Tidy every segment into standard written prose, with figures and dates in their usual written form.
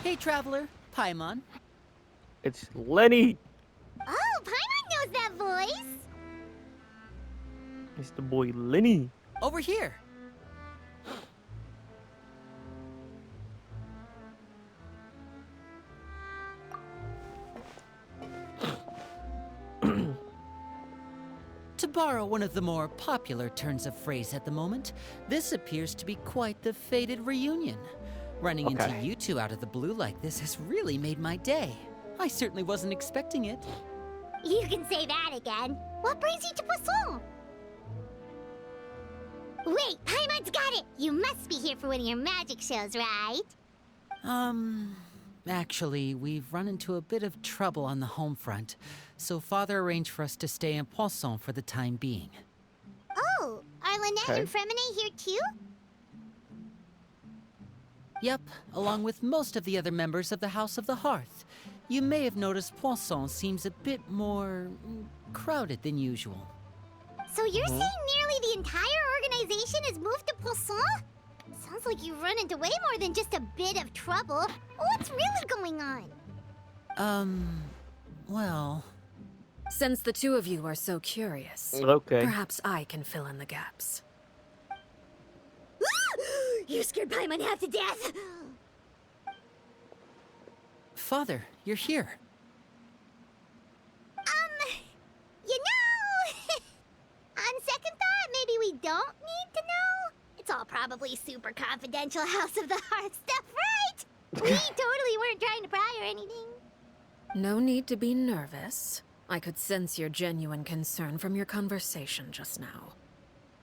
Hey, traveler. Paimon. It's Lenny. Oh, Paimon knows that voice! It's the boy Lenny. Over here. To borrow one of the more popular turns of phrase at the moment, this appears to be quite the fated reunion. Running into Okay. you two out of the blue like this has really made my day. I certainly wasn't expecting it. You can say that again. What brings you to Poisson? Wait, Paimon's got it! You must be here for one of your magic shows, right? Actually, we've run into a bit of trouble on the home front, so Father arranged for us to stay in Poisson for the time being. Oh, are Lynette Okay. and Fremine here too? Yep, along with most of the other members of the House of the Hearth. You may have noticed Poisson seems a bit more crowded than usual. So you're saying nearly the entire organization has moved to Poisson? Sounds like you've run into way more than just a bit of trouble. What's really going on? Well... Since the two of you are so curious, Okay. perhaps I can fill in the gaps. You scared Paimon half to death! Father, you're here. You know, on second thought, maybe we don't need to know. It's all probably super confidential House of the Heart stuff, right? We totally weren't trying to pry or anything. No need to be nervous. I could sense your genuine concern from your conversation just now.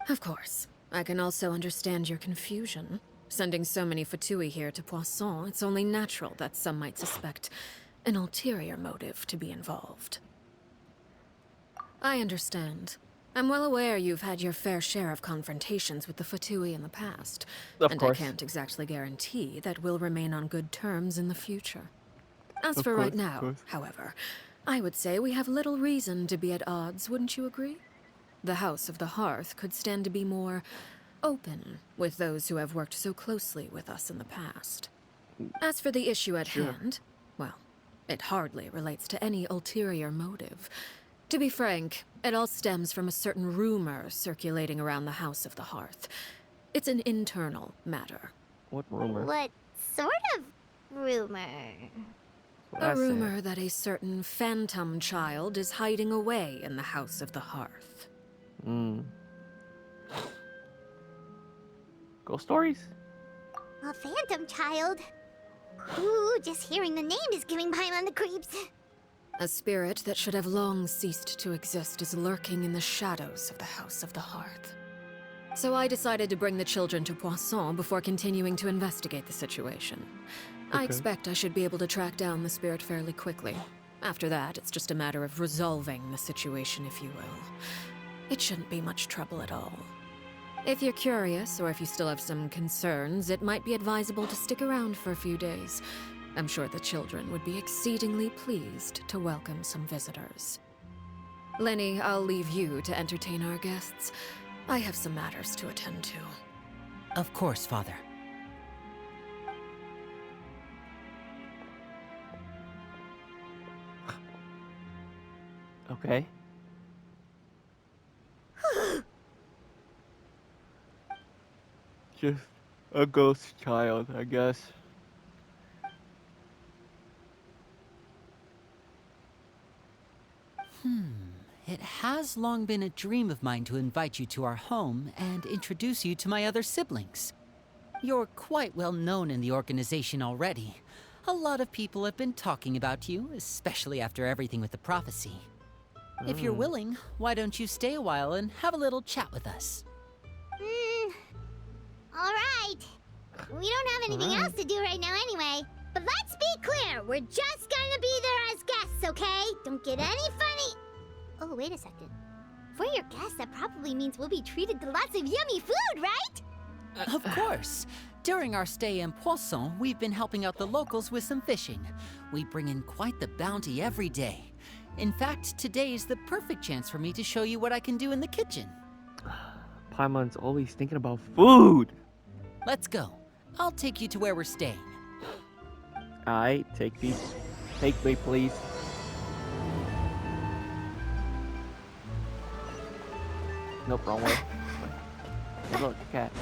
Of course, I can also understand your confusion. Sending so many Fatui here to Poisson, it's only natural that some might suspect an ulterior motive to be involved. I understand. I'm well aware you've had your fair share of confrontations with the Fatui in the past, Of and course. I can't exactly guarantee that we'll remain on good terms in the future. As Of for course, right of now, course. however, I would say we have little reason to be at odds, wouldn't you agree? The House of the Hearth could stand to be more open with those who have worked so closely with us in the past. As for the issue at Sure. hand, well, it hardly relates to any ulterior motive. To be frank, it all stems from a certain rumor circulating around the House of the Hearth. It's an internal matter. What rumor? What sort of rumor? What A I said. rumor that a certain phantom child is hiding away in the House of the Hearth. Ghost stories? A phantom child? Ooh, just hearing the name is giving Paimon the creeps. A spirit that should have long ceased to exist is lurking in the shadows of the House of the Hearth. So I decided to bring the children to Poisson before continuing to investigate the situation. I Okay. expect I should be able to track down the spirit fairly quickly. After that, it's just a matter of resolving the situation, if you will. It shouldn't be much trouble at all. If you're curious, or if you still have some concerns, it might be advisable to stick around for a few days. I'm sure the children would be exceedingly pleased to welcome some visitors. Lenny, I'll leave you to entertain our guests. I have some matters to attend to. Of course, Father. Okay. Just a ghost child, I guess. It has long been a dream of mine to invite you to our home and introduce you to my other siblings. You're quite well known in the organization already. A lot of people have been talking about you, especially after everything with the prophecy. If you're willing, why don't you stay a while and have a little chat with us? Alright. We don't have anything else to do right now anyway. But let's be clear, we're just gonna be there as guests, okay? Don't get any funny. Oh, wait a second. For your guests, that probably means we'll be treated to lots of yummy food, right? Of course. During our stay in Poisson, we've been helping out the locals with some fishing. We bring in quite the bounty every day. In fact, today is the perfect chance for me to show you what I can do in the kitchen. Paimon's always thinking about food. Let's go. I'll take you to where we're staying. I take these. Take me, please. Nope, wrong way. Hey, look, cat.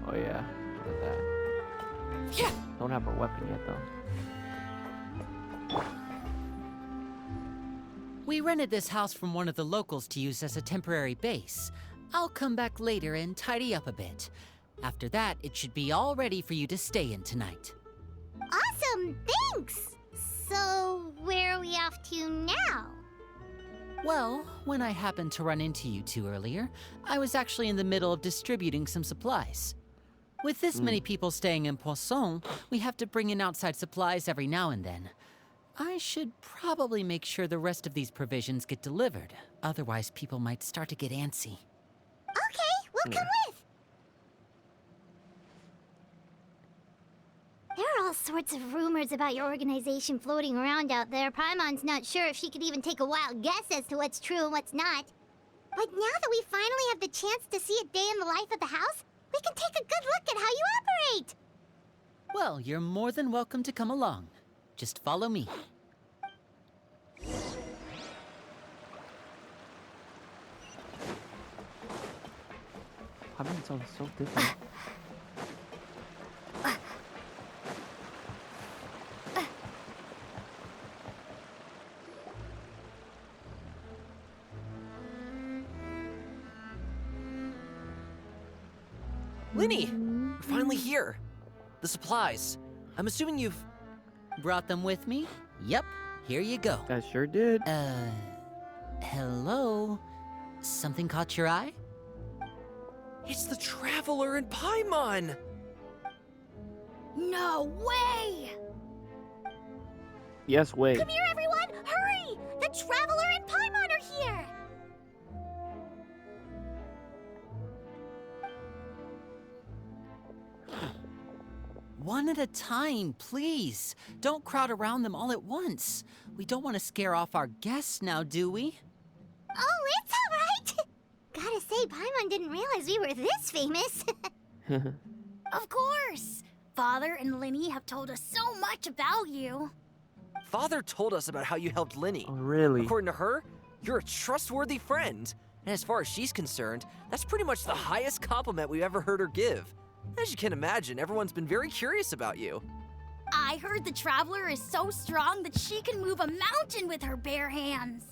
Oh yeah, look at that. Yeah. Don't have a weapon yet though. We rented this house from one of the locals to use as a temporary base. I'll come back later and tidy up a bit. After that, it should be all ready for you to stay in tonight. Awesome, thanks! So, where are we off to now? Well, when I happened to run into you two earlier, I was actually in the middle of distributing some supplies. With this many people staying in Poisson, we have to bring in outside supplies every now and then. I should probably make sure the rest of these provisions get delivered. Otherwise, people might start to get antsy. Okay, we'll come with. There are all sorts of rumors about your organization floating around out there. Paimon's not sure if she could even take a wild guess as to what's true and what's not. But now that we finally have the chance to see a day in the life of the house, we can take a good look at how you operate. Well, you're more than welcome to come along. Just follow me. Paimon sounds so different. Linny! We're finally here. The supplies. I'm assuming you've... Brought them with me? Yep, here you go. I sure did. Hello? Something caught your eye? It's the Traveler in Paimon! No way! Yes, wait. Come here, everyone! Hurry! The Traveler and Paimon are here! One at a time, please. Don't crowd around them all at once. We don't want to scare off our guests now, do we? Oh, it's all right! Gotta say, Paimon didn't realize we were this famous. Of course! Father and Linny have told us so much about you. Father told us about how you helped Linny. Oh, really? According to her, you're a trustworthy friend. And as far as she's concerned, that's pretty much the highest compliment we've ever heard her give. As you can imagine, everyone's been very curious about you. I heard the Traveler is so strong that she can move a mountain with her bare hands.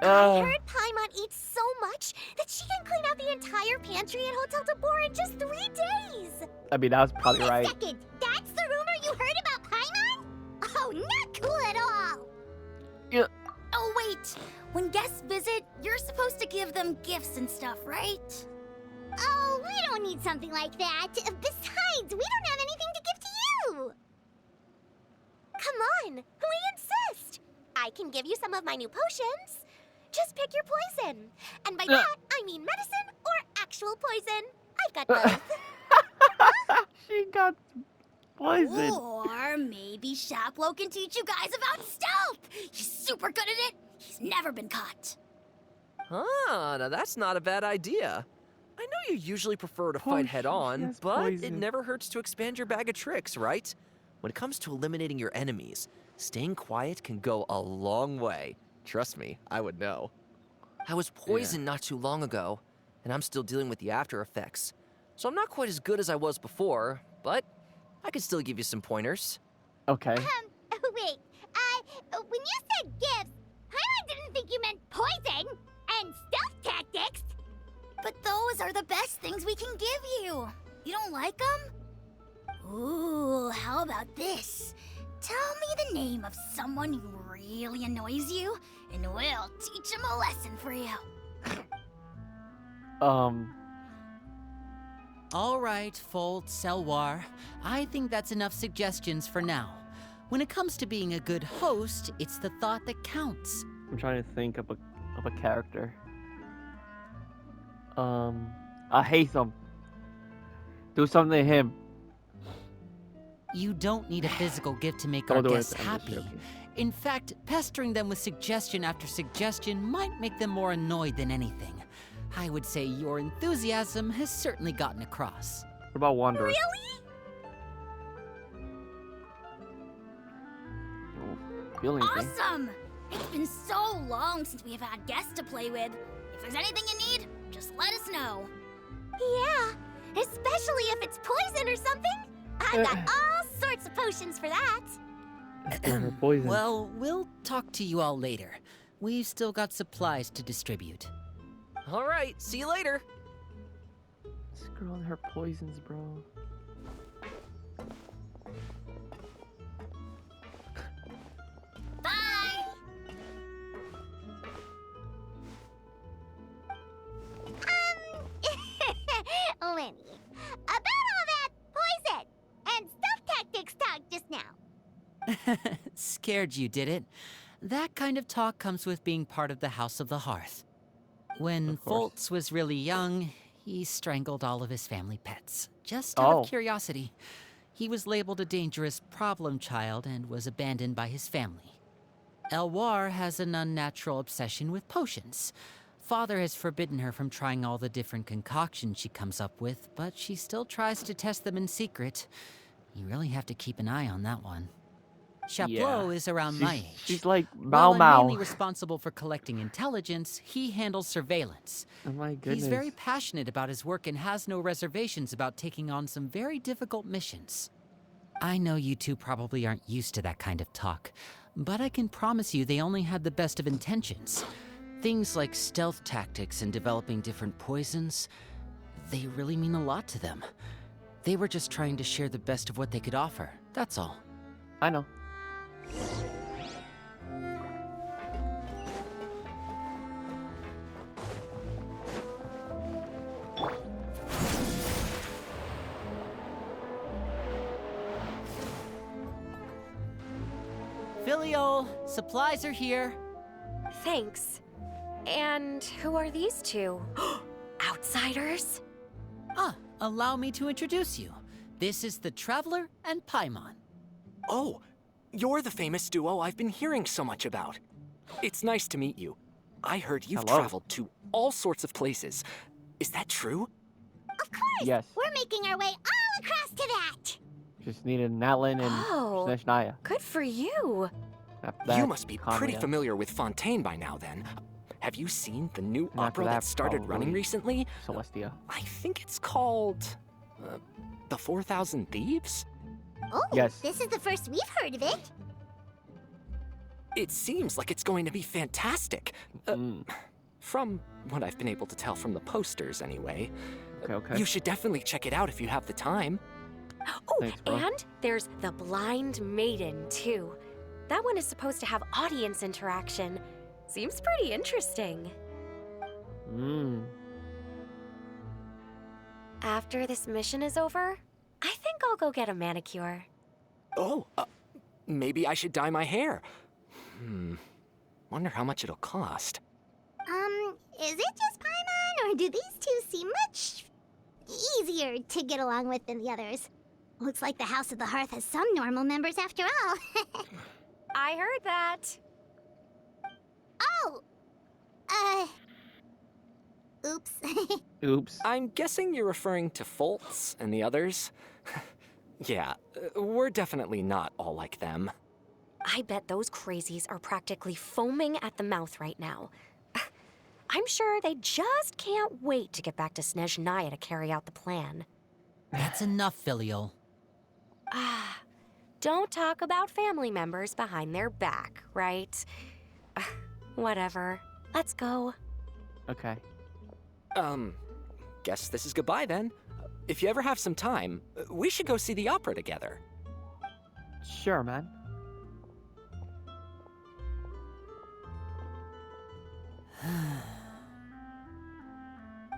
I heard Paimon eats so much that she can clean out the entire pantry at Hotel Tabor in just 3 days. I mean, that was probably Wait a right. second, that's the rumor you heard about Paimon? Oh, not cool at all. Yeah. Oh, wait. When guests visit, you're supposed to give them gifts and stuff, right? Oh, we don't need something like that. Besides, we don't have anything to give to you. Come on, we insist. I can give you some of my new potions. Just pick your poison. And by that, I mean medicine or actual poison. I've got both. She got poisoned. Or maybe Shaplo can teach you guys about stealth. He's super good at it. He's never been caught. Ah, now that's not a bad idea. I know you usually prefer to fight head on, yes, but it poison. never hurts to expand your bag of tricks, right? When it comes to eliminating your enemies, staying quiet can go a long way. Trust me, I would know. I was poisoned not too long ago, and I'm still dealing with the after effects. So I'm not quite as good as I was before, but I can still give you some pointers. Okay. Wait, when you said gifts, Paimon didn't think you meant poison and stealth tactics. But those are the best things we can give you. You don't like them? Ooh, how about this? Tell me the name of someone who really annoys you, and we'll teach him a lesson for you. All right, Fold, Selwar. I think that's enough suggestions for now. When it comes to being a good host, it's the thought that counts. I'm trying to think of a character. I hate him. Do something to him. You don't need a physical gift to make Don't our do it. guests I'm just happy. joking. In fact, pestering them with suggestion after suggestion might make them more annoyed than anything. I would say your enthusiasm has certainly gotten across. What about Wanderer? Really? No, feel anything. Awesome! It's been so long since we've had guests to play with. If there's anything you need, just let us know. Yeah, especially if it's poison or something. I've got all sorts of potions for that. Her poison. Well, we'll talk to you all later. We've still got supplies to distribute. All right, see you later. This girl and her poisons, bro. Bye! Lenny, about all that poison and stuff tactics talk just now. Scared you, did it? That kind of talk comes with being part of the House of the Hearth. When Of course. Foltz was really young, he strangled all of his family pets, just out Oh. of curiosity. He was labeled a dangerous problem child and was abandoned by his family. Elwar has an unnatural obsession with potions. Father has forbidden her from trying all the different concoctions she comes up with, but she still tries to test them in secret. You really have to keep an eye on that one. Chapeau is around my age. She's like While Mao I'm Mao. mainly responsible for collecting intelligence, he handles surveillance. Oh my goodness. He's very passionate about his work and has no reservations about taking on some very difficult missions. I know you two probably aren't used to that kind of talk, but I can promise you they only had the best of intentions. Things like stealth tactics and developing different poisons, they really mean a lot to them. They were just trying to share the best of what they could offer, that's all. I know. Filiol, supplies are here. Thanks. And who are these two? Outsiders? Ah, allow me to introduce you. This is the Traveler and Paimon. Oh, you're the famous duo I've been hearing so much about. It's nice to meet you. I heard you've Hello. traveled to all sorts of places. Is that true? Of course, Yes. we're making our way all across to that. Just needed Natlin and Oh. Snezhnaya. Good for you. After You that, must be pretty Kanya. familiar with Fontaine by now then. Have you seen the new And after opera that, that started running probably recently? Celestia. I think it's called... The 4,000 Thieves? Oh, Yes. this is the first we've heard of it. It seems like it's going to be fantastic. Mm. From what I've been able to tell from the posters, anyway. Okay. You should definitely check it out if you have the time. Oh, Thanks, bro. and there's the Blind Maiden, too. That one is supposed to have audience interaction. Seems pretty interesting. Mm. After this mission is over, I think I'll go get a manicure. Oh, maybe I should dye my hair. Wonder how much it'll cost. Is it just Paimon, or do these two seem much easier to get along with than the others? Looks like the House of the Hearth has some normal members after all. I heard that. Oh! Oops. Oops. I'm guessing you're referring to Foltz and the others. Yeah, we're definitely not all like them. I bet those crazies are practically foaming at the mouth right now. I'm sure they just can't wait to get back to Snezhnaya to carry out the plan. That's enough, Filiol. Don't talk about family members behind their back, right? Whatever. Let's go. Okay. Guess this is goodbye then. If you ever have some time, we should go see the opera together. Sure, man.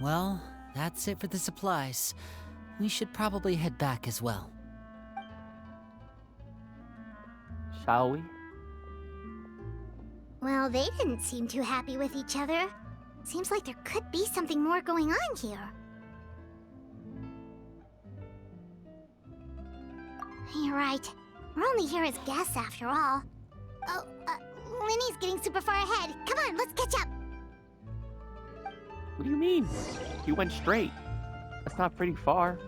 Well, that's it for the supplies. We should probably head back as well. Shall we? Well, they didn't seem too happy with each other. Seems like there could be something more going on here. You're right. We're only here as guests after all. Oh, Linny's getting super far ahead. Come on, let's catch up. What do you mean? You went straight. That's not pretty far.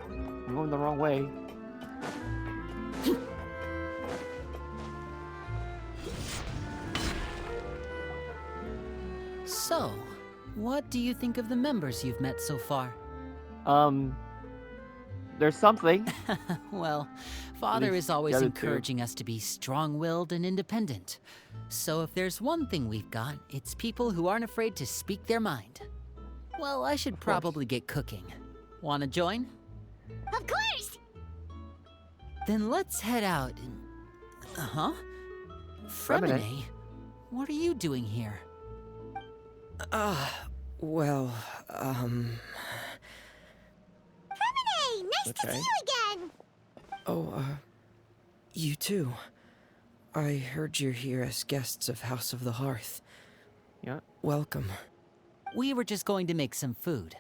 I'm going the wrong way. So, what do you think of the members you've met so far? There's something. Well, Father least is always the other two. encouraging us to be strong-willed and independent. So if there's one thing we've got, it's people who aren't afraid to speak their mind. Well, I should probably get cooking. Wanna join? Of course! Then let's head out and... Uh-huh. Fremine. Fremine, what are you doing here? Well, Hey, nice to see Okay. you again! you too. I heard you're here as guests of House of the Hearth. Yeah. Welcome. We were just going to make some food.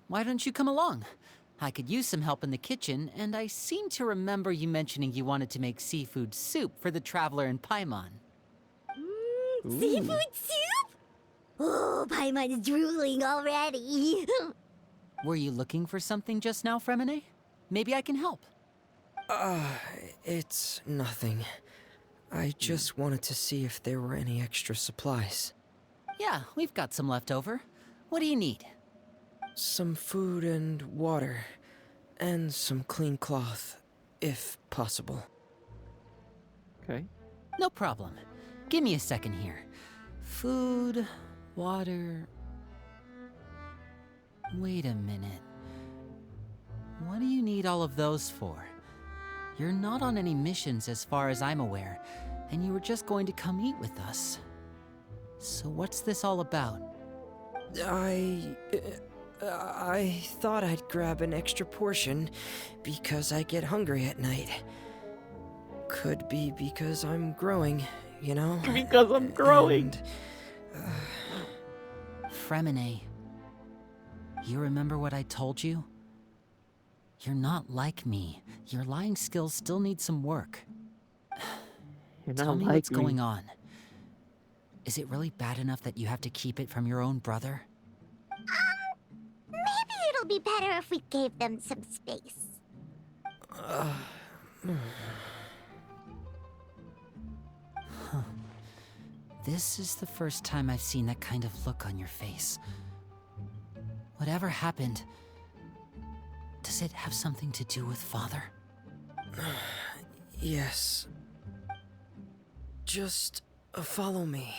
Why don't you come along? I could use some help in the kitchen, and I seem to remember you mentioning you wanted to make seafood soup for the traveler in Paimon. Seafood soup? Oh, Paimon's drooling already. Were you looking for something just now, Fremine? Maybe I can help. It's nothing. I just wanted to see if there were any extra supplies. Yeah, we've got some left over. What do you need? Some food and water. And some clean cloth, if possible. Okay. No problem. Give me a second here. Food, water... Wait a minute. What do you need all of those for? You're not on any missions as far as I'm aware, and you were just going to come eat with us. So what's this all about? I thought I'd grab an extra portion because I get hungry at night. Could be because I'm growing, you know? Because I'm growing. Fremine, you remember what I told you? You're not like me. Your lying skills still need some work. You're Tell not me like what's me. going on. Is it really bad enough that you have to keep it from your own brother? Maybe it'll be better if we gave them some space. This is the first time I've seen that kind of look on your face. Whatever happened, does it have something to do with Father? Yes. Just follow me.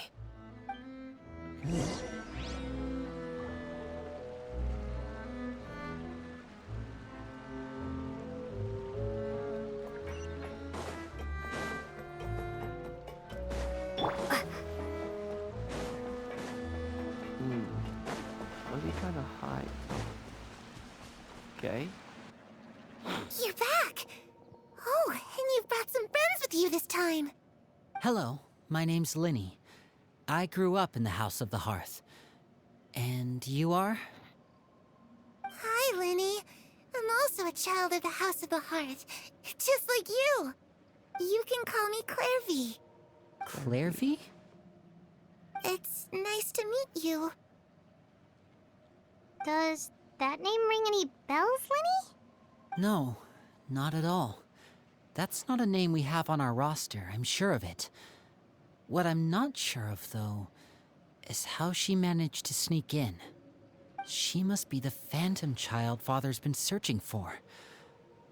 Must be kind of high. Okay. You're back! Oh, and you've brought some friends with you this time. Hello, my name's Linny. I grew up in the House of the Hearth. And you are? Hi, Linny. I'm also a child of the House of the Hearth, just like you. You can call me Clairvy. Clairvy? It's nice to meet you. Does that name ring any bells, Linny? No, not at all. That's not a name we have on our roster, I'm sure of it. What I'm not sure of, though, is how she managed to sneak in. She must be the phantom child Father's been searching for.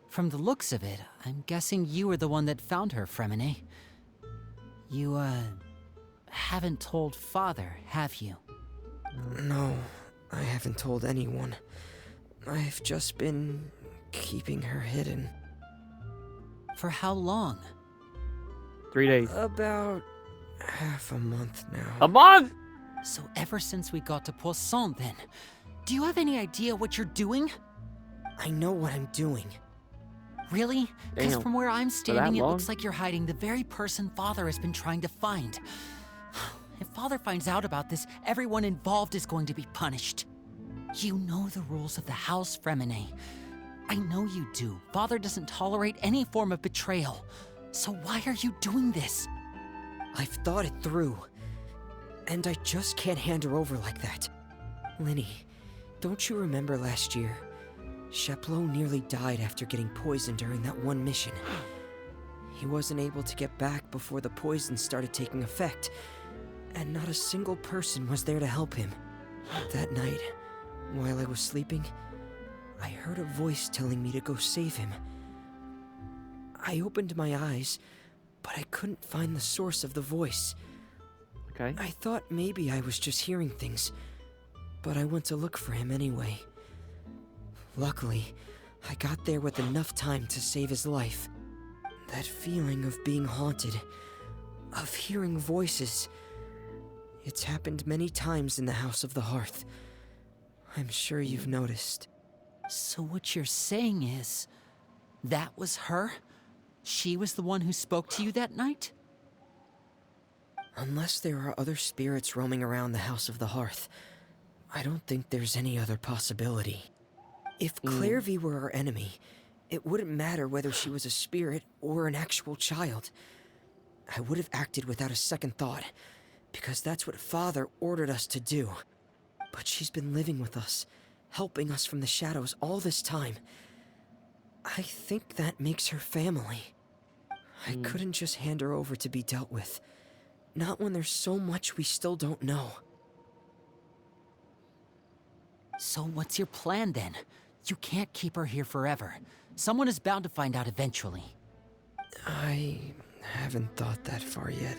From the looks of it, I'm guessing you were the one that found her, Fremine. You, haven't told Father, have you? No, I haven't told anyone. I've just been keeping her hidden. For how long? 3 days. About half a month now. A month! So ever since we got to Poisson, then. Do you have any idea what you're doing? I know what I'm doing. Really? Because Damn. from where I'm that standing, it long? looks like you're hiding the very person Father has been trying to find. If Father finds out about this, everyone involved is going to be punished. You know the rules of the house, Fremine. I know you do. Father doesn't tolerate any form of betrayal. So why are you doing this? I've thought it through. And I just can't hand her over like that. Linny, don't you remember last year? Sheplo nearly died after getting poisoned during that one mission. He wasn't able to get back before the poison started taking effect, and not a single person was there to help him. That night, while I was sleeping, I heard a voice telling me to go save him. I opened my eyes, but I couldn't find the source of the voice. Okay. I thought maybe I was just hearing things, but I went to look for him anyway. Luckily, I got there with enough time to save his life. That feeling of being haunted, of hearing voices, it's happened many times in the House of the Hearth. I'm sure you've noticed. So what you're saying is, that was her? She was the one who spoke to you that night? Unless there are other spirits roaming around the House of the Hearth, I don't think there's any other possibility. If Clairvy were our enemy, it wouldn't matter whether she was a spirit or an actual child. I would have acted without a second thought, because that's what Father ordered us to do. But she's been living with us, helping us from the shadows all this time. I think that makes her family. I couldn't just hand her over to be dealt with. Not when there's so much we still don't know. So what's your plan then? You can't keep her here forever. Someone is bound to find out eventually. I haven't thought that far yet.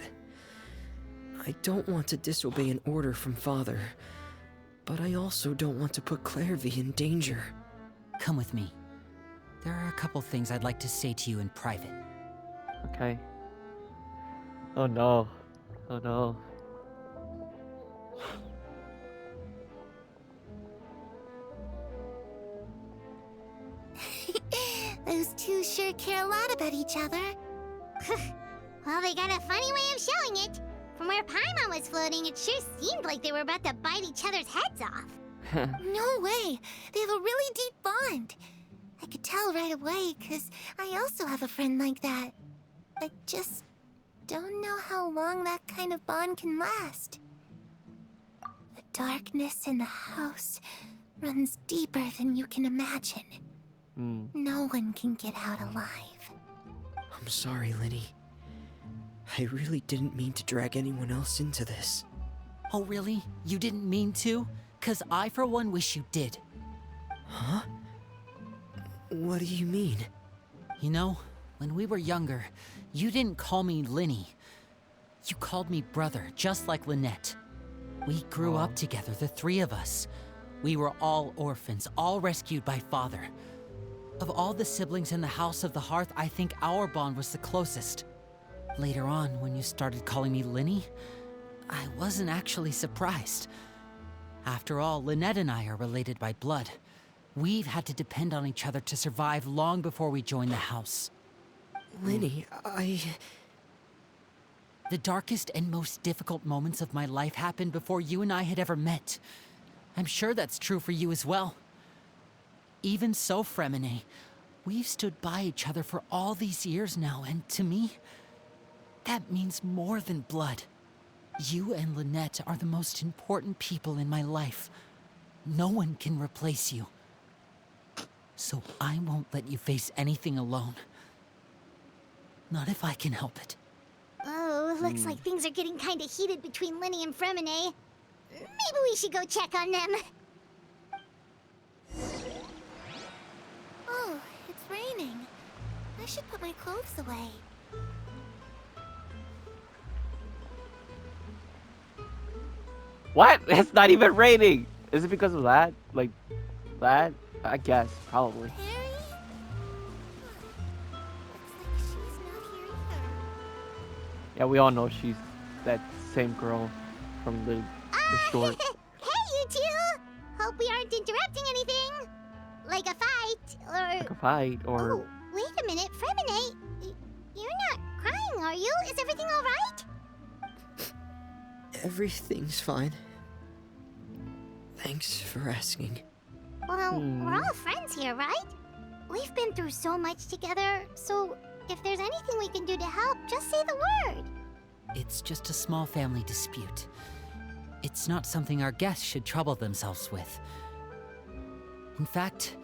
I don't want to disobey an order from Father, but I also don't want to put Clairvy in danger. Come with me. There are a couple things I'd like to say to you in private. Okay. Oh no. Oh no. Those two sure care a lot about each other. Well, they got a funny way of showing it. From where Paimon was floating, it sure seemed like they were about to bite each other's heads off. No way. They have a really deep bond. I could tell right away, because I also have a friend like that. I just don't know how long that kind of bond can last. The darkness in the house runs deeper than you can imagine. No one can get out alive. I'm sorry, Linny. I really didn't mean to drag anyone else into this. Oh really? You didn't mean to? 'Cause I for one wish you did. Huh? What do you mean? You know, when we were younger, you didn't call me Linny. You called me brother, just like Lynette. We grew up together, the three of us. We were all orphans, all rescued by Father. Of all the siblings in the House of the Hearth, I think our bond was the closest. Later on, when you started calling me Linny, I wasn't actually surprised. After all, Lynette and I are related by blood. We've had to depend on each other to survive long before we joined the house. Linny, The darkest and most difficult moments of my life happened before you and I had ever met. I'm sure that's true for you as well. Even so, Fremine, we've stood by each other for all these years now, and to me, that means more than blood. You and Lynette are the most important people in my life. No one can replace you. So I won't let you face anything alone. Not if I can help it. Oh, looks like things are getting kinda heated between Linny and Fremine. Maybe we should go check on them. Oh, it's raining. I should put my clothes away. What? It's not even raining. Is it because of that? Like that? I guess probably. Harry? Looks like she's not here either. Yeah, we all know she's that same girl from the short. Hey, you two! Hope we aren't interrupting anything. Like a fight, or... Like a fight or Oh, wait a minute, Fremine. You're not crying, are you? Is everything alright? everything's fine. Thanks for asking. Well, we're all friends here, right? We've been through so much together, so If there's anything we can do to help, just say the word. It's just a small family dispute. It's not something our guests should trouble themselves with. In fact,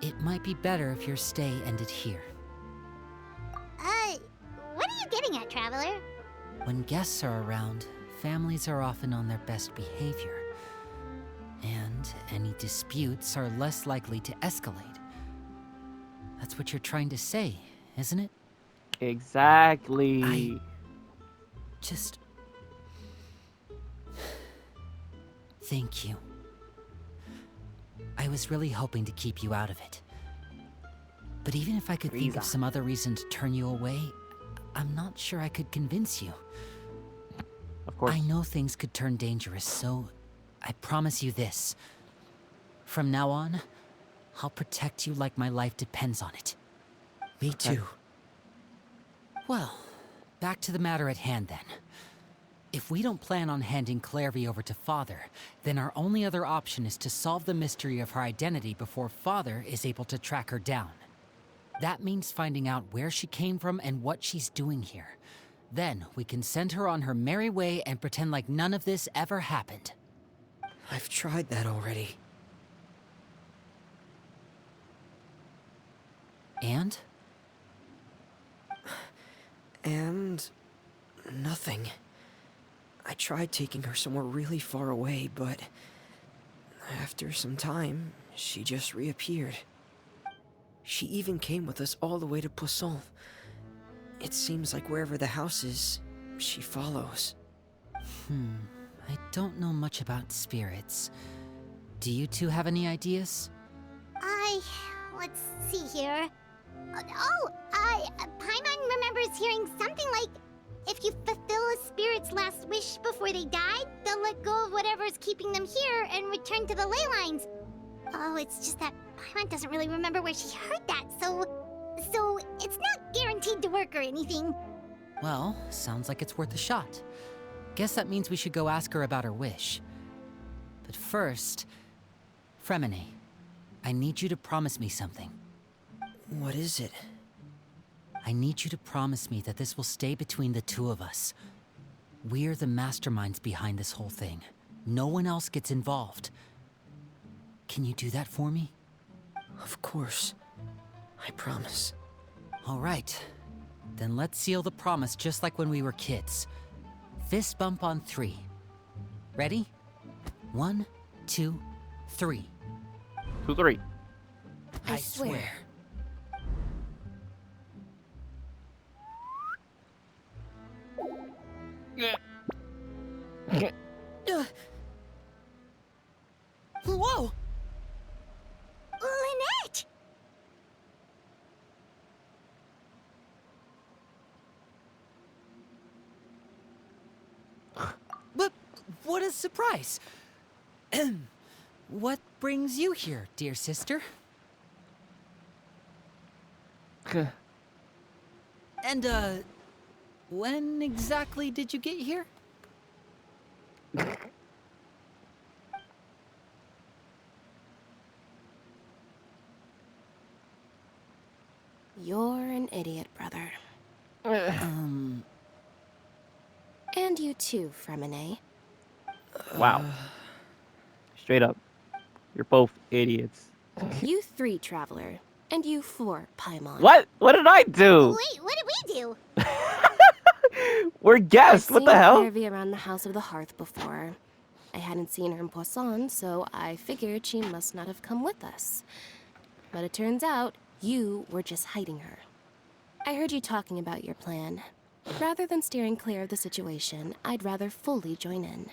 it might be better if your stay ended here. What are you getting at, Traveler? When guests are around, families are often on their best behavior. And any disputes are less likely to escalate. That's what you're trying to say, isn't it? Exactly. Just... Thank you. I was really hoping to keep you out of it. But even if I could think of some other reason to turn you away, I'm not sure I could convince you. Of course. I know things could turn dangerous, so I promise you this. From now on, I'll protect you like my life depends on it. Me too. Well, back to the matter at hand then. If we don't plan on handing Clairvy over to Father, then our only other option is to solve the mystery of her identity before Father is able to track her down. That means finding out where she came from and what she's doing here. Then we can send her on her merry way and pretend like none of this ever happened. I've tried that already. And? And... nothing. I tried taking her somewhere really far away, but... after some time, she just reappeared. She even came with us all the way to Poisson. It seems like wherever the house is, she follows. I don't know much about spirits. Do you two have any ideas? Let's see here. Paimon remembers hearing something like, if you fulfill a spirit's last wish before they died, they'll let go of whatever's keeping them here and return to the ley lines. Oh, it's just that Paimon doesn't really remember where she heard that, so it's not guaranteed to work or anything. Well, sounds like it's worth a shot. Guess that means we should go ask her about her wish. But first, Fremine, I need you to promise me something. What is it? I need you to promise me that this will stay between the two of us. We're the masterminds behind this whole thing. No one else gets involved. Can you do that for me? Of course. I promise. All right. Then let's seal the promise just like when we were kids. Fist bump on 3. Ready? 1, 2, 3. 2, 3. I swear. Whoa! Lynette! But what a surprise! What brings you here, dear sister? And, when exactly did you get here? You're an idiot, brother. Um... And you too, Fremine. Wow. Straight up. You're both idiots. You 3, Traveler. And you 4, Paimon. What? What did I do? Wait, what did we do? We're guests. What the hell? I've seen Clairvy around the House of the Hearth before. I hadn't seen her in Poisson, so I figured she must not have come with us. But it turns out you were just hiding her. I heard you talking about your plan. Rather than steering clear of the situation, I'd rather fully join in.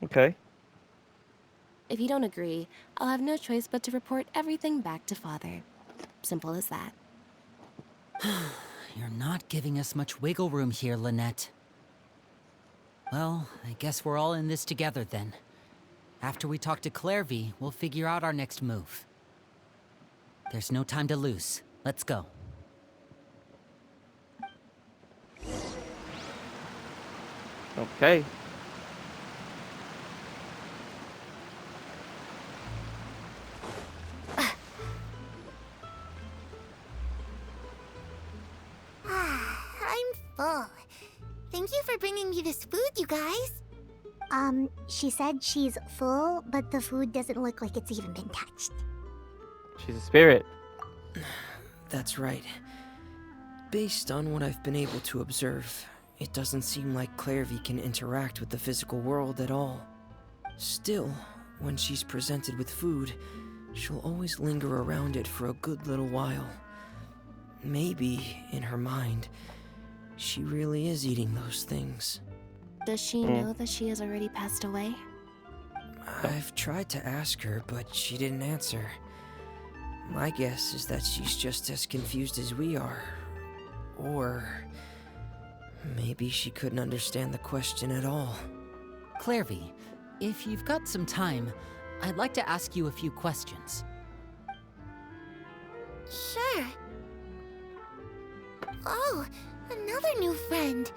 Okay. If you don't agree, I'll have no choice but to report everything back to Father. Simple as that. You're not giving us much wiggle room here, Lynette. Well, I guess we're all in this together then. After we talk to Clairvy, we'll figure out our next move. There's no time to lose. Let's go. Okay. bringing me this food, you guys? She said she's full, but the food doesn't look like it's even been touched. She's a spirit. That's right. Based on what I've been able to observe, it doesn't seem like Clairvy can interact with the physical world at all. Still, when she's presented with food, she'll always linger around it for a good little while. Maybe, in her mind, she really is eating those things. Does she know that she has already passed away? I've tried to ask her, but she didn't answer. My guess is that she's just as confused as we are. Or maybe she couldn't understand the question at all. Clairvy, if you've got some time, I'd like to ask you a few questions. Sure. Oh, another new friend.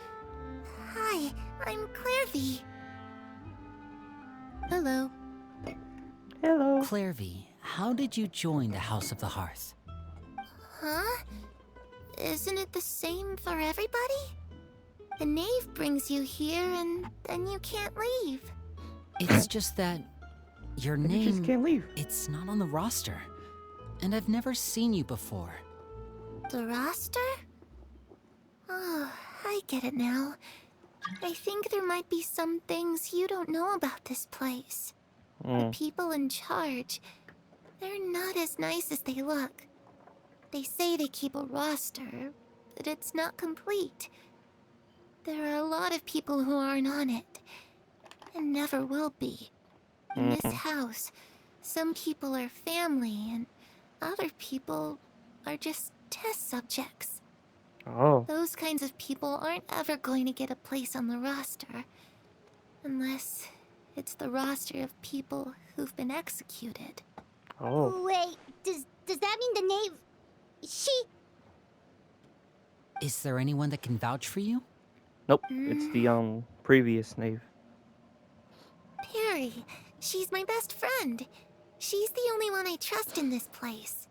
Hi, I'm Clairvy. Hello. Hello. Clairvy, how did you join the House of the Hearth? Huh? Isn't it the same for everybody? The knave brings you here and then you can't leave. It's just that your You name, just can't leave. it's not on the roster. And I've never seen you before. The roster? Oh, I get it now. I think there might be some things you don't know about this place. The people in charge, they're not as nice as they look. They say they keep a roster, but it's not complete. There are a lot of people who aren't on it, and never will be. In this house, some people are family, and other people are just test subjects. Oh. Those kinds of people aren't ever going to get a place on the roster. Unless it's the roster of people who've been executed. Oh. Wait, does that mean the knave... She... Is there anyone that can vouch for you? Nope. It's the previous knave. Perry, she's my best friend. She's the only one I trust in this place.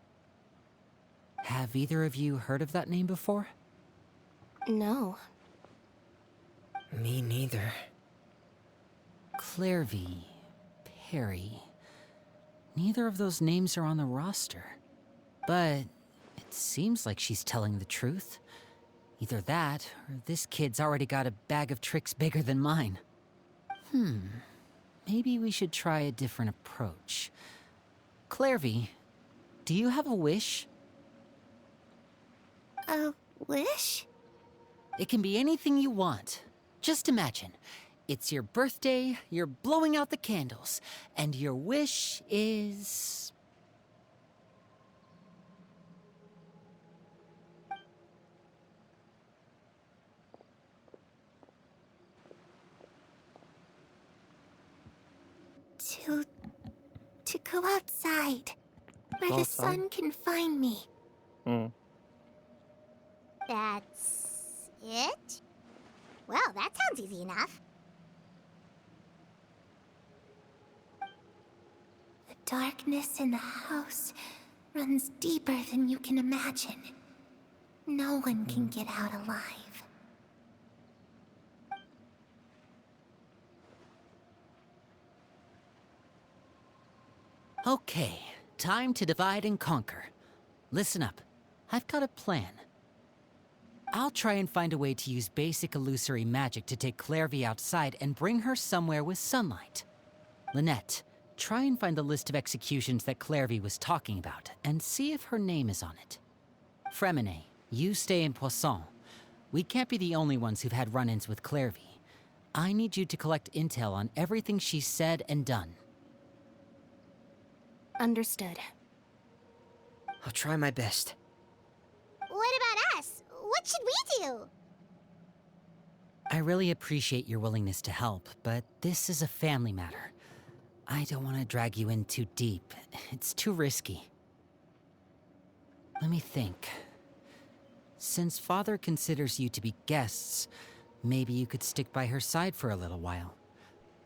Have either of you heard of that name before? No. Me neither. Clairvy, Perry. Neither of those names are on the roster. But it seems like she's telling the truth. Either that, or this kid's already got a bag of tricks bigger than mine. Maybe we should try a different approach. Clairvy, do you have a wish? A wish? It can be anything you want. Just imagine. It's your birthday, you're blowing out the candles, and your wish is... To go outside, where the sun can find me. That's... it? Well, that sounds easy enough. The darkness in the house runs deeper than you can imagine. No one can get out alive. Okay, time to divide and conquer. Listen up. I've got a plan. I'll try and find a way to use basic illusory magic to take Clairvy outside and bring her somewhere with sunlight. Lynette, try and find the list of executions that Clairvy was talking about and see if her name is on it. Fremine, you stay in Poisson. We can't be the only ones who've had run-ins with Clairvy. I need you to collect intel on everything she's said and done. Understood. I'll try my best. What about us? What should we do? I really appreciate your willingness to help, but this is a family matter. I don't want to drag you in too deep. It's too risky. Let me think. Since Father considers you to be guests, maybe you could stick by her side for a little while.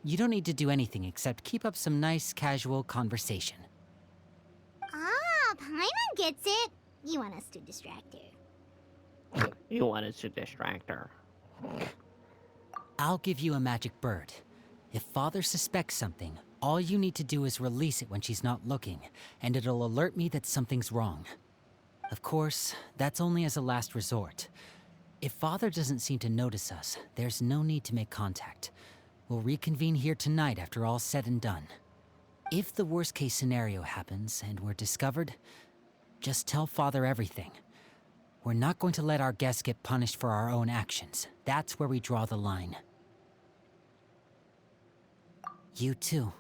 You don't need to do anything except keep up some nice, casual conversation. Ah, Paimon gets it. You want us to distract her. You wanted to distract her. I'll give you a magic bird. If Father suspects something, all you need to do is release it when she's not looking, and it'll alert me that something's wrong. Of course, that's only as a last resort. If Father doesn't seem to notice us, there's no need to make contact. We'll reconvene here tonight after all's said and done. If the worst case scenario happens and we're discovered, just tell Father everything. We're not going to let our guests get punished for our own actions. That's where we draw the line. You too.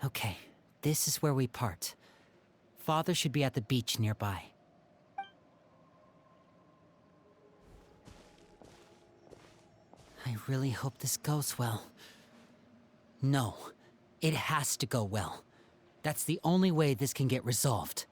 Okay, this is where we part. Father should be at the beach nearby. I really hope this goes well. No, it has to go well. That's the only way this can get resolved.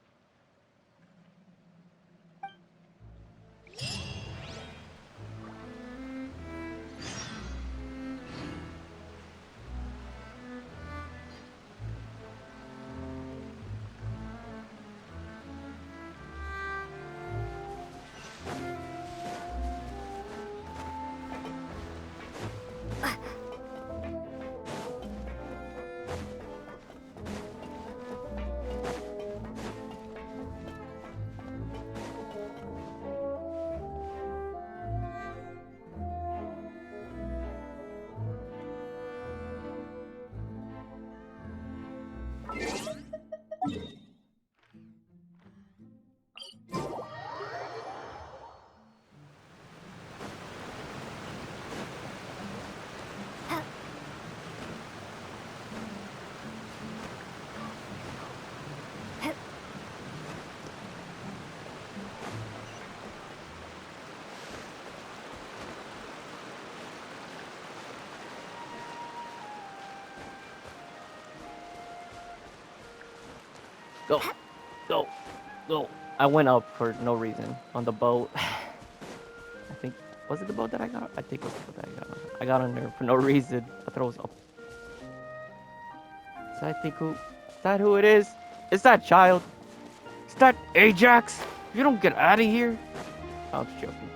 Go, go, go. I went up for no reason on the boat. I think, was it the boat that I got on? I think it was the boat that I got on. I got on there for no reason. I thought it was up. Is that who it is? Is that child? Is that Ajax? You don't get out of here. I'm just joking.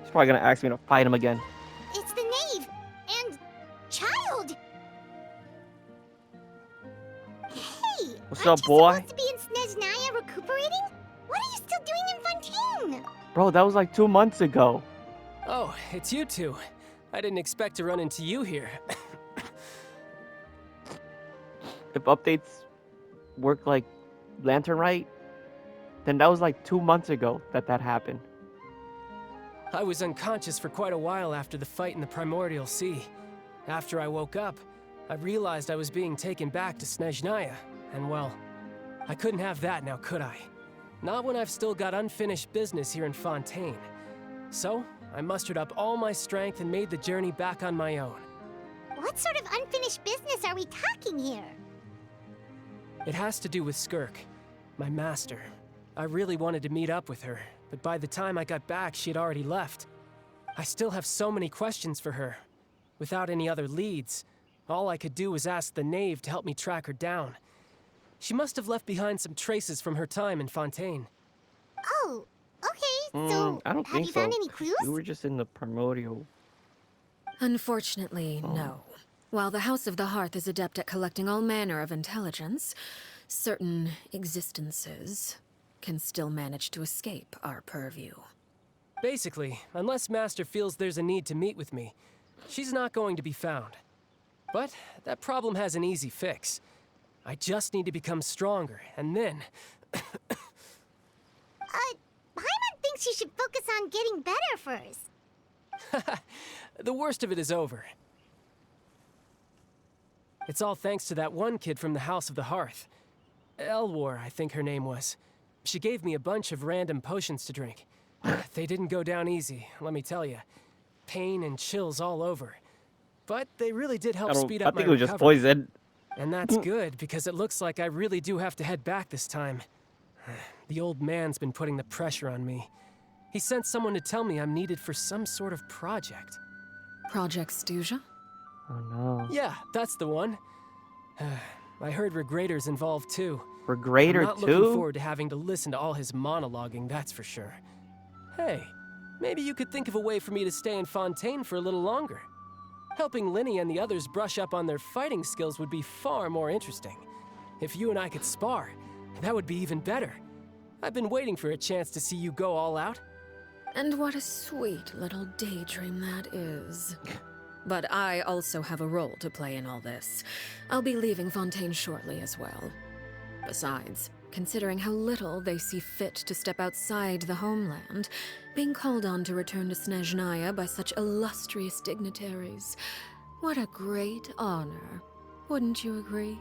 He's probably gonna ask me to fight him again. It's the knave and child. Hey, What's aren't up, you boy? supposed to be in Snezhnaya recuperating? What are you still doing in Fontaine? Bro, that was like 2 months ago. Oh, it's you two. I didn't expect to run into you here. If updates work like Lantern right, then that was like 2 months ago that happened. I was unconscious for quite a while after the fight in the Primordial Sea. After I woke up, I realized I was being taken back to Snezhnaya, and well, I couldn't have that now, could I? Not when I've still got unfinished business here in Fontaine. So, I mustered up all my strength and made the journey back on my own. What sort of unfinished business are we talking here? It has to do with Skirk, my master. I really wanted to meet up with her, but by the time I got back, she had already left. I still have so many questions for her. Without any other leads, all I could do was ask the knave to help me track her down. She must have left behind some traces from her time in Fontaine. Oh, okay, so I don't have think you so. found any clues? We were just in the Primordial. Unfortunately, no. While the House of the Hearth is adept at collecting all manner of intelligence, certain existences can still manage to escape our purview. Basically, unless Master feels there's a need to meet with me, she's not going to be found. But that problem has an easy fix. I just need to become stronger, and then... Paimon thinks you should focus on getting better first. The worst of it is over. It's all thanks to that one kid from the House of the Hearth. Elwar, I think her name was. She gave me a bunch of random potions to drink. They didn't go down easy, let me tell you. Pain and chills all over. But they really did help speed up my I think it was just recovery. poison. And that's good, because it looks like I really do have to head back this time. The old man's been putting the pressure on me. He sent someone to tell me I'm needed for some sort of project. Project Stuja? Oh no. Yeah, that's the one. I heard Regrator's involved too. Regrator I'm not looking too? forward to having to listen to all his monologuing, that's for sure. Hey, maybe you could think of a way for me to stay in Fontaine for a little longer. Helping Linny and the others brush up on their fighting skills would be far more interesting. If you and I could spar, that would be even better. I've been waiting for a chance to see you go all out. And what a sweet little daydream that is. But I also have a role to play in all this. I'll be leaving Fontaine shortly as well. Besides, considering how little they see fit to step outside the homeland, being called on to return to Snezhnaya by such illustrious dignitaries, what a great honor. Wouldn't you agree?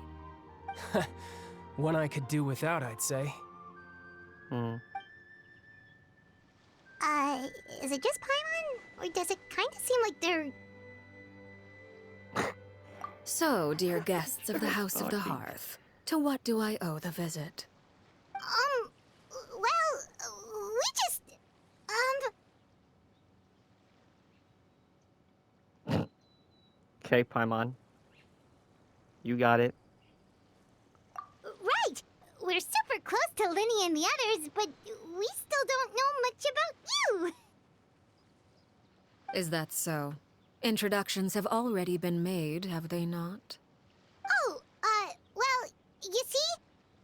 One I could do without, I'd say. Is it just Paimon? Or does it kind of seem like they're... So, dear guests of the House of the Hearth, to what do I owe the visit? Well, we just... Okay, Paimon. You got it. Right! We're super close to Linny and the others, but we still don't know much about you! Is that so? Introductions have already been made, have they not? Oh, well, you see?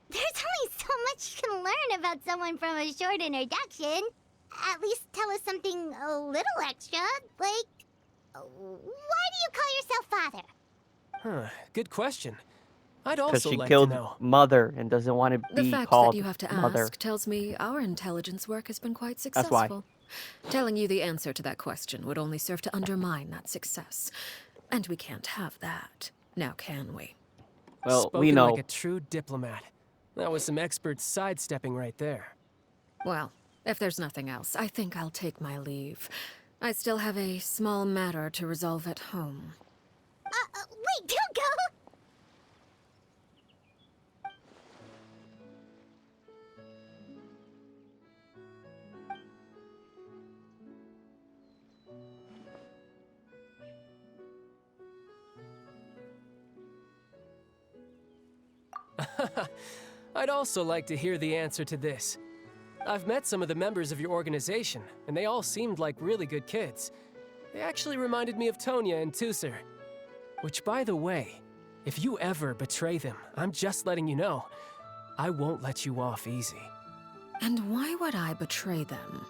There's only so much you can learn about someone from a short introduction. At least tell us something a little extra, like... Why do you call yourself father? Huh, good question. I'd Because also she like killed to know. Mother and doesn't want to The be fact called that you have to Mother. ask tells me our intelligence work has been quite That's why. successful. Telling you the answer to that question would only serve to undermine that success. And we can't have that, now can we? Well, Spoken we know. like a true diplomat. That was some expert sidestepping right there. Well, if there's nothing else, I think I'll take my leave. I still have a small matter to resolve at home. Wait, don't go! I'd also like to hear the answer to this. I've met some of the members of your organization, and they all seemed like really good kids. They actually reminded me of Tonya and Tusser. Which, by the way, if you ever betray them, I'm just letting you know, I won't let you off easy. And why would I betray them?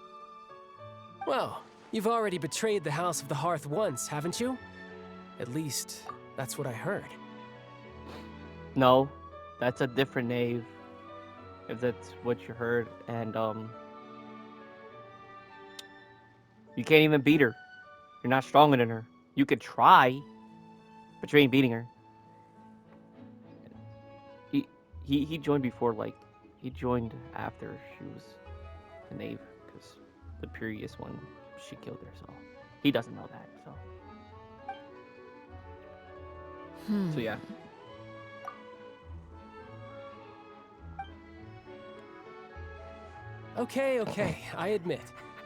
Well, you've already betrayed the House of the Hearth once, haven't you? At least, that's what I heard. No, that's a different knave. If that's what you heard. And, you can't even beat her. You're not stronger than her. You could try, but you ain't beating her. He joined before, like, he joined after she was a knave, because the previous one, she killed her, so he doesn't know that, so. So yeah. Okay, I admit.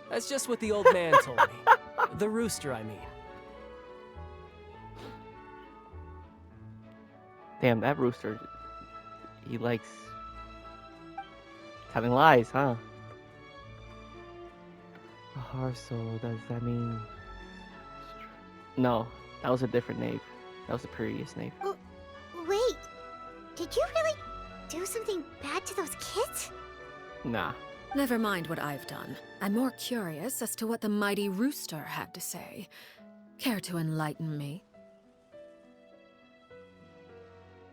That's just what the old man told me. The rooster, I mean. Damn, that rooster, he likes telling lies, huh? So does that mean... No, that was a different knave. That was the previous knave. Wait, did you really do something bad to those kids? Nah. Never mind what I've done. I'm more curious as to what the mighty rooster had to say. Care to enlighten me?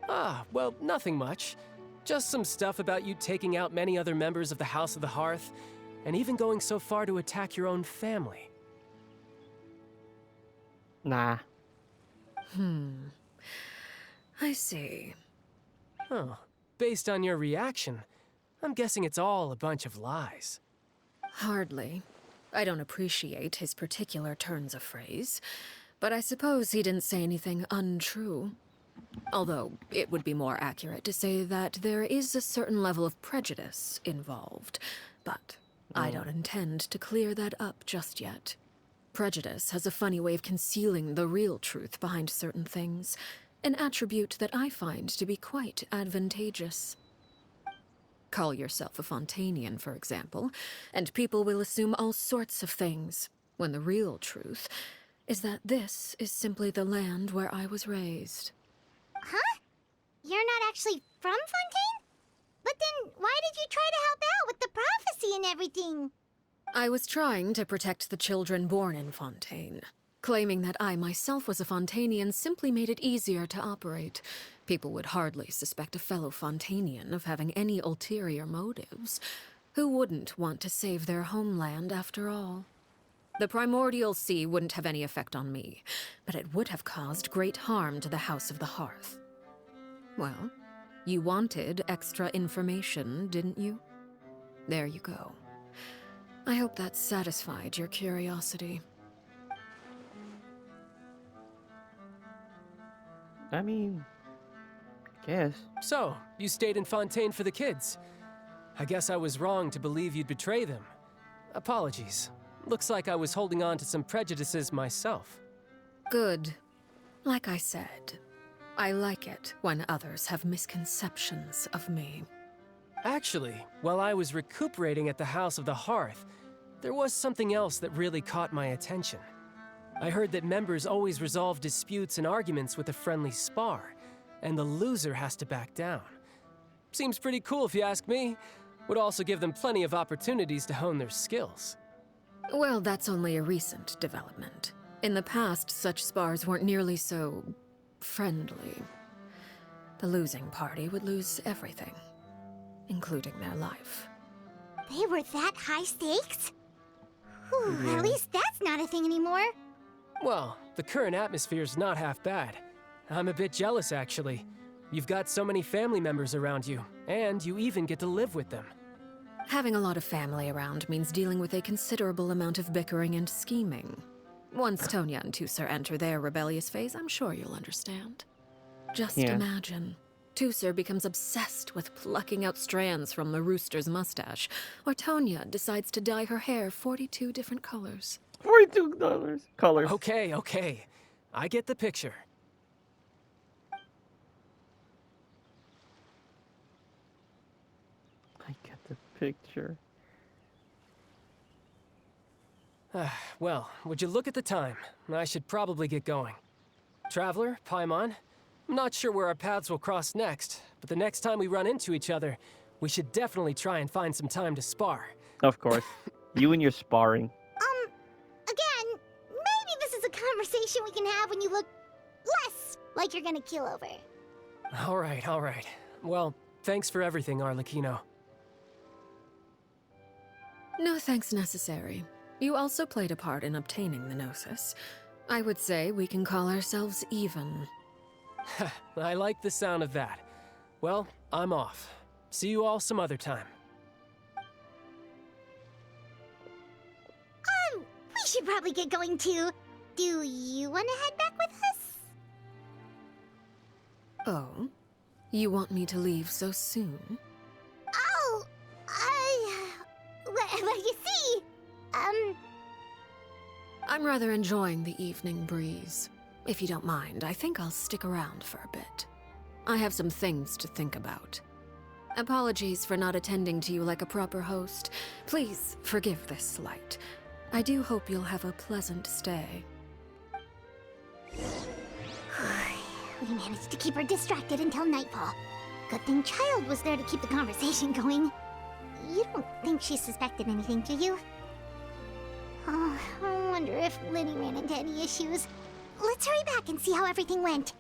Ah, well, nothing much. Just some stuff about you taking out many other members of the House of the Hearth, and even going so far to attack your own family. Nah. I see. Oh, based on your reaction, I'm guessing it's all a bunch of lies. Hardly. I don't appreciate his particular turns of phrase, but I suppose he didn't say anything untrue. Although, it would be more accurate to say that there is a certain level of prejudice involved, but I don't intend to clear that up just yet. Prejudice has a funny way of concealing the real truth behind certain things, an attribute that I find to be quite advantageous. Call yourself a Fontainian, for example, and people will assume all sorts of things, when the real truth is that this is simply the land where I was raised. Huh? You're not actually from Fontaine? But then why did you try to help out with the prophecy and everything? I was trying to protect the children born in Fontaine. Claiming that I myself was a Fontainian simply made it easier to operate. People would hardly suspect a fellow Fontainian of having any ulterior motives. Who wouldn't want to save their homeland after all? The primordial sea wouldn't have any effect on me, but it would have caused great harm to the House of the Hearth. Well, you wanted extra information, didn't you? There you go. I hope that satisfied your curiosity. I mean, guess. So, you stayed in Fontaine for the kids. I guess I was wrong to believe you'd betray them. Apologies. Looks like I was holding on to some prejudices myself. Good. Like I said, I like it when others have misconceptions of me. Actually, while I was recuperating at the House of the Hearth, there was something else that really caught my attention. I heard that members always resolve disputes and arguments with a friendly spar, and the loser has to back down. Seems pretty cool if you ask me. Would also give them plenty of opportunities to hone their skills. Well, that's only a recent development. In the past, such spars weren't nearly so friendly. The losing party would lose everything, including their life. They were that high stakes? Whew, at least that's not a thing anymore. Well, the current atmosphere's not half bad. I'm a bit jealous, actually. You've got so many family members around you, and you even get to live with them. Having a lot of family around means dealing with a considerable amount of bickering and scheming. Once Tonya and Tusser enter their rebellious phase, I'm sure you'll understand. Just imagine. Tusser becomes obsessed with plucking out strands from the rooster's mustache, or Tonya decides to dye her hair 42 different colors. $42 colors. Okay. I get the picture. I get the picture. Well, would you look at the time? I should probably get going. Traveler, Paimon, I'm not sure where our paths will cross next, but the next time we run into each other, we should definitely try and find some time to spar. Of course. You and your sparring. Again, maybe this is a conversation we can have when you look less like you're gonna keel over. All right. Well, thanks for everything, Arlecchino. No thanks necessary. You also played a part in obtaining the Gnosis. I would say we can call ourselves even. I like the sound of that. Well, I'm off. See you all some other time. We should probably get going too. Do you want to head back with us? Oh? You want me to leave so soon? Oh, well, you see, I'm rather enjoying the evening breeze. If you don't mind, I think I'll stick around for a bit. I have some things to think about. Apologies for not attending to you like a proper host. Please forgive this slight. I do hope you'll have a pleasant stay. We managed to keep her distracted until nightfall. Good thing Child was there to keep the conversation going. You don't think she suspected anything, do you? Oh, I wonder if Liddy ran into any issues. Let's hurry back and see how everything went.